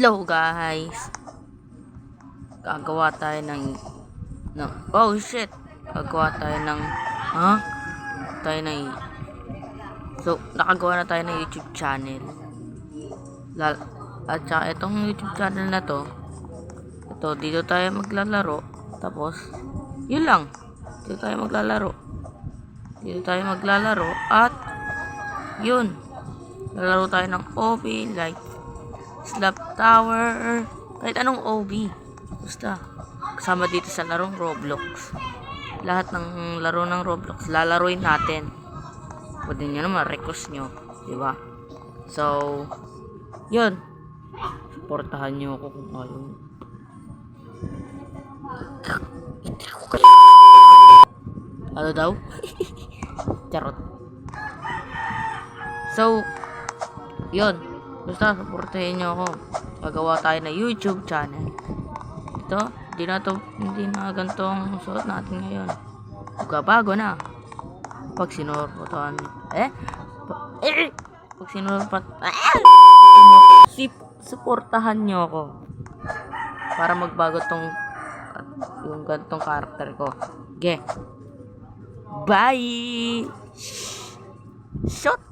Hello guys, gagawa tayo ng oh shit, gagawa tayo ng tayo ng so nakagawa na tayo ng YouTube channel. At saka itong YouTube channel na to, dito tayo maglalaro. Tapos yun lang, dito tayo maglalaro at yun, lalaro tayo ng OB like Slap Tower, kahit anong OB, basta kasama dito sa larong Roblox. Lahat ng laro ng Roblox lalaruin natin. Pwede nyo naman request nyo, diba? So yun, supportahan nyo ako kung ayaw. Ano daw? Charot. So yun, basta supportahin nyo ako. Gagawa tayo na YouTube channel. Ito, hindi na ganitong suot natin ngayon. Magbabago na. Pag sinurpotan. Pag sinurpat. Supportahan nyo ako. Para magbago yung ganitong karakter ko. Okay. Bye! Shot!